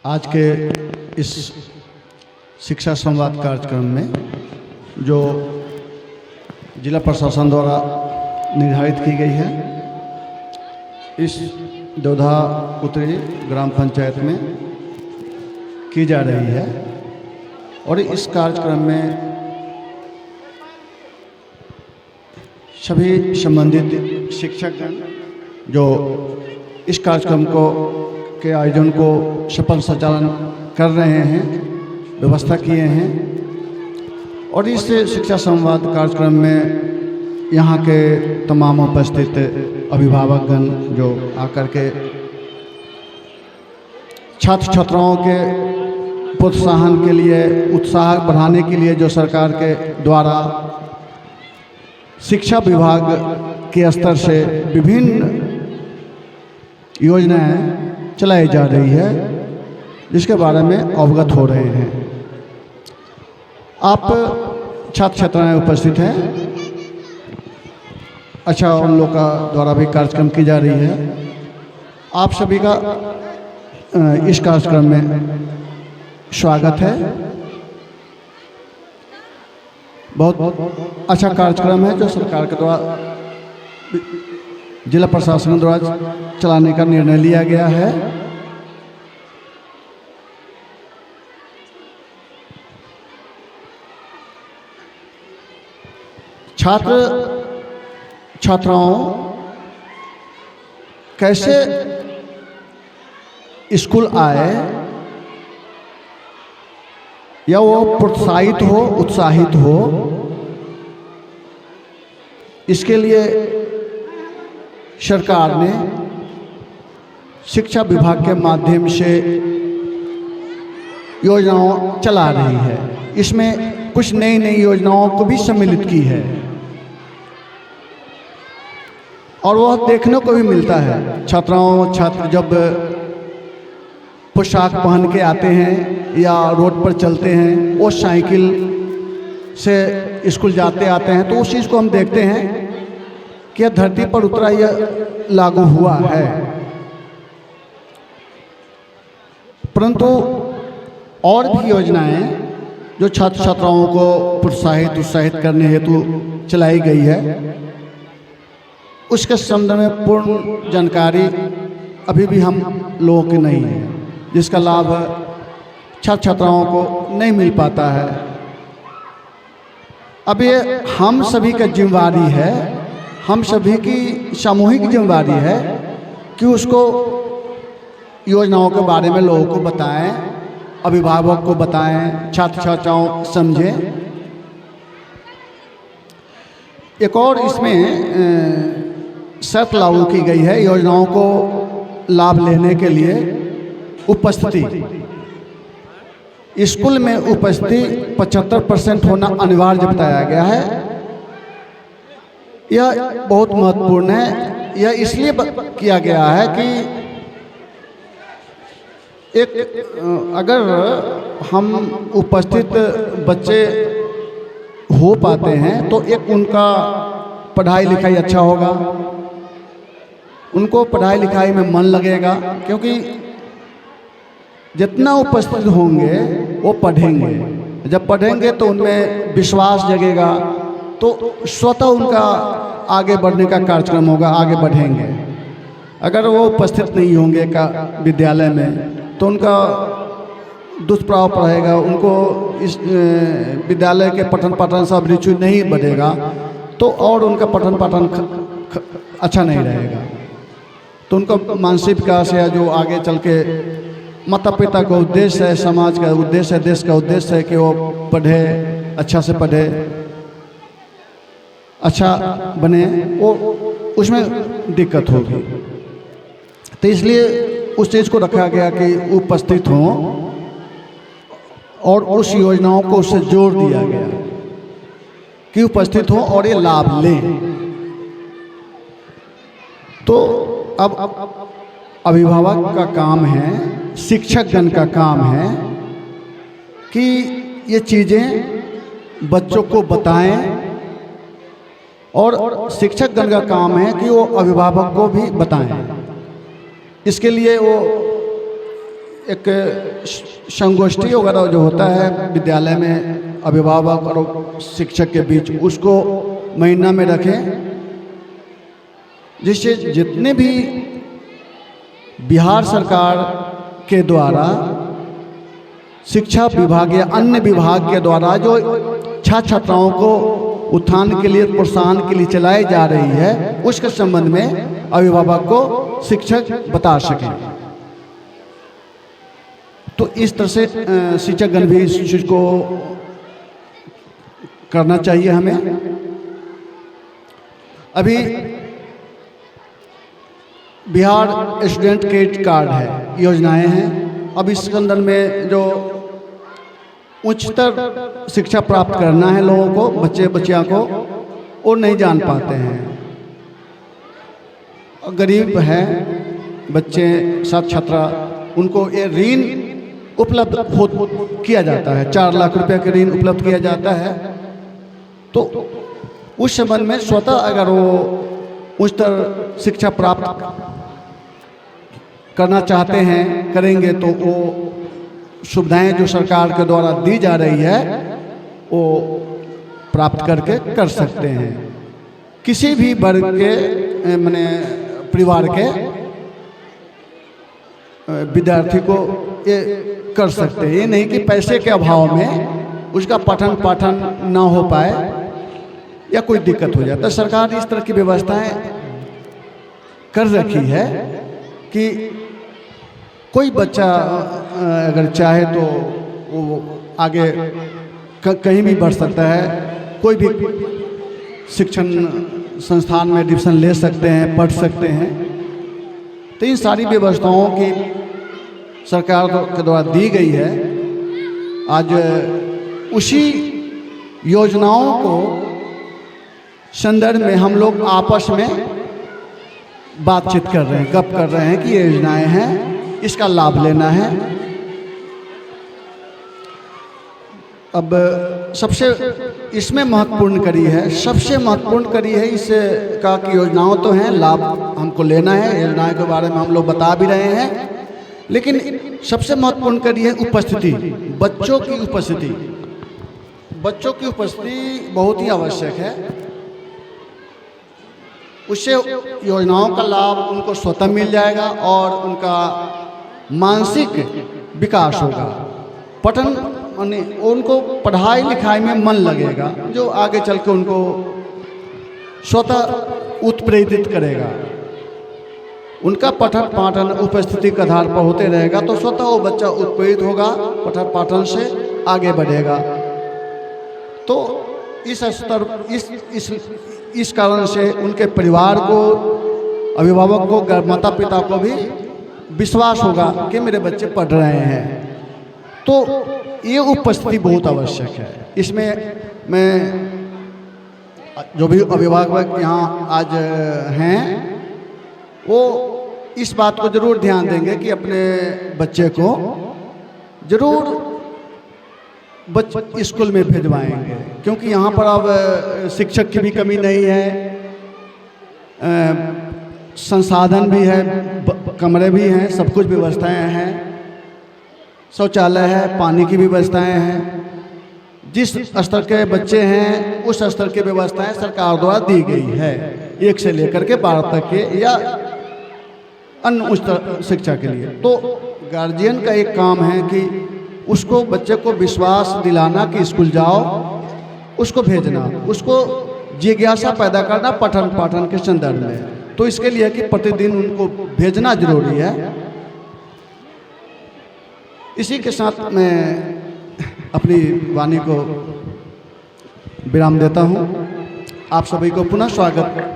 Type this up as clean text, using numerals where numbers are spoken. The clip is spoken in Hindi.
आज के इस शिक्षा संवाद कार्यक्रम में जो जिला प्रशासन द्वारा निर्धारित की गई है, इस देवधा उत्तरी ग्राम पंचायत में की जा रही है और इस कार्यक्रम में सभी संबंधित शिक्षकगण जो इस कार्यक्रम के आयोजन को सफल संचालन कर रहे हैं, व्यवस्था किए हैं। और इस शिक्षा संवाद कार्यक्रम में यहाँ के तमाम उपस्थित अभिभावकगण जो आकर के छात्र छात्राओं के प्रोत्साहन के लिए, उत्साह बढ़ाने के लिए जो सरकार के द्वारा शिक्षा विभाग के स्तर से विभिन्न योजनाएं चलाई जा रही है, जिसके बारे में अवगत हो रहे हैं। आप छात्र छात्राएं उपस्थित हैं। अच्छा, उन लोग का द्वारा भी कार्यक्रम की जा रही है। आप सभी का इस कार्यक्रम में स्वागत है। बहुत अच्छा कार्यक्रम है जो सरकार के द्वारा, जिला प्रशासन द्वारा चलाने का निर्णय लिया गया है। छात्र छात्राओं कैसे स्कूल आए या वो प्रोत्साहित हो, उत्साहित हो, इसके लिए सरकार ने शिक्षा विभाग के माध्यम से योजनाओं चला रही है। इसमें कुछ नई नई योजनाओं को भी सम्मिलित की है और वह देखने को भी मिलता है। छात्र जब पोशाक पहन के आते हैं या रोड पर चलते हैं, वो साइकिल से स्कूल जाते आते हैं, तो उस चीज़ को हम देखते हैं कि यह धरती पर उतरा, यह लागू हुआ है। परंतु और भी योजनाएं जो छात्र छात्राओं को प्रोत्साहित उत्साहित करने हेतु चलाई गई है, उसके संबंध में पूर्ण जानकारी अभी भी हम लोगों की नहीं है, जिसका लाभ छात्र छात्राओं को नहीं मिल पाता है। अब ये हम सभी का जिम्मेवारी है, हम सभी की सामूहिक जिम्मेवारी है कि उसको योजनाओं के बारे में लोगों को बताएं, अभिभावक को बताएं, छात्र छात्राओं समझें। एक और इसमें शर्त लागू की गई है योजनाओं को लाभ लेने के लिए उपस्थिति। स्कूल में उपस्थिति 75% होना अनिवार्य बताया गया है। यह बहुत महत्वपूर्ण है। यह इसलिए किया गया है कि अगर हम उपस्थित बच्चे हो पाते हैं तो एक उनका पढ़ाई लिखाई अच्छा होगा, उनको पढ़ाई लिखाई में मन लगेगा, क्योंकि जितना उपस्थित होंगे वो पढ़ेंगे। जब पढ़ेंगे तो उनमें विश्वास जगेगा, तो स्वतः उनका आगे बढ़ने का कार्यक्रम होगा, आगे बढ़ेंगे। अगर वो उपस्थित नहीं होंगे का विद्यालय में तो उनका दुष्प्रभाव पड़ेगा, उनको इस विद्यालय के पठन पाठन से अभिरुचि नहीं बढ़ेगा, तो और उनका पठन पाठन अच्छा नहीं रहेगा। तो उनका मानसिक विकास है जो आगे चल के माता पिता का उद्देश्य है, समाज का उद्देश्य है, देश का उद्देश्य है कि वो पढ़े, अच्छा से पढ़े, अच्छा बने, वो उसमें दिक्कत होगी। तो इसलिए उस चीज़ को रखा गया कि उपस्थित हों और उस योजनाओं को उससे जोड़ दिया गया कि उपस्थित हों और ये लाभ लें। तो अब अभिभावक का काम है, शिक्षकगण का काम है कि ये चीज़ें बच्चों को बताएं और शिक्षकगण का काम है कि वो अभिभावक को भी बताएं। इसके लिए वो एक संगोष्ठी वगैरह जो होता है विद्यालय में अभिभावक और शिक्षक के बीच, उसको महीना में रखें, जिससे जितने भी बिहार सरकार के द्वारा शिक्षा विभाग या अन्य विभाग के द्वारा जो छात्र छात्राओं को उत्थान के लिए, प्रोत्साहन के लिए चलाई जा रही है, उसके संबंध में अभिभावक को शिक्षक बता सकें। तो इस तरह से शिक्षकगण भी इस चीज़ को करना चाहिए हमें। अभी बिहार स्टूडेंट क्रेडिट कार्ड है, योजनाएं हैं। अब इस अंदर में जो उच्चतर शिक्षा प्राप्त करना है लोगों को, बच्चे बच्चियां को, वो नहीं जान पाते हैं। गरीब है बच्चे, छात्र छात्रा, उनको ये ऋण उपलब्ध किया जाता है, 4 लाख रुपए का ऋण उपलब्ध किया जाता है। तो उस संबंध में स्वतः अगर वो उच्चतर शिक्षा प्राप्त करना चाहते हैं, करेंगे, तो वो सुविधाएं जो सरकार के द्वारा दी जा रही है वो प्राप्त करके कर सकते हैं। किसी भी वर्ग के माने परिवार के विद्यार्थी को ये कर सकते हैं। ये नहीं कि पैसे के अभाव में उसका पठन पाठन ना हो पाए या कोई दिक्कत हो जाए। तो सरकार इस तरह की व्यवस्थाएं कर रखी है कि कोई बच्चा अगर चाहे तो वो आगे कहीं भी बढ़ सकता है, कोई भी शिक्षण संस्थान में एडमिशन ले सकते हैं, पढ़ सकते हैं। तो इन सारी व्यवस्थाओं की सरकार के द्वारा दी गई है। आज उसी योजनाओं को संदर्भ में हम लोग आपस में बातचीत कर रहे हैं, गप कर रहे हैं कि ये योजनाएं हैं, इसका लाभ लेना है। अब सबसे इसमें महत्वपूर्ण कड़ी है, सबसे महत्वपूर्ण कड़ी है इसका कि योजनाओं तो हैं, लाभ हमको लेना है, योजनाओं के बारे में हम लोग बता भी रहे हैं, लेकिन सबसे महत्वपूर्ण कड़ी है उपस्थिति, बच्चों की उपस्थिति। बच्चों की उपस्थिति बहुत ही आवश्यक है। उससे योजनाओं का लाभ उनको स्वतः मिल जाएगा और उनका मानसिक विकास होगा, पठन यानी उनको पढ़ाई लिखाई में मन लगेगा, जो आगे चल के उनको स्वतः उत्प्रेरित करेगा। उनका पठन पाठन उपस्थिति के आधार पर होते रहेगा तो स्वतः वो बच्चा उत्प्रेरित होगा, पठन पाठन से आगे बढ़ेगा। तो इस स्तर इस कारण से उनके परिवार को, अभिभावक को, माता पिता को भी विश्वास होगा कि मेरे बच्चे पढ़ रहे हैं। तो ये उपस्थिति बहुत आवश्यक है। इसमें मैं जो भी अभिभावक यहाँ आज हैं वो इस बात को जरूर ध्यान देंगे कि अपने बच्चे को जरूर स्कूल में भेजवाएंगे, क्योंकि यहाँ पर अब शिक्षक की भी कमी नहीं है, संसाधन भी है, कमरे भी हैं, सब कुछ व्यवस्थाएं हैं, शौचालय है, पानी की भी व्यवस्थाएं हैं। जिस स्तर के बच्चे हैं उस स्तर की व्यवस्थाएं सरकार द्वारा दी गई है, 1 से लेकर के 12 तक के या अन्य उच्च शिक्षा के लिए। तो गार्जियन का एक काम है कि उसको, बच्चे को विश्वास दिलाना कि स्कूल जाओ, उसको भेजना, उसको जिज्ञासा पैदा करना पठन पाठन के संदर्भ में। तो इसके लिए कि प्रतिदिन उनको भेजना जरूरी है। इसी के साथ मैं अपनी वाणी को विराम देता हूँ। आप सभी को पुनः स्वागत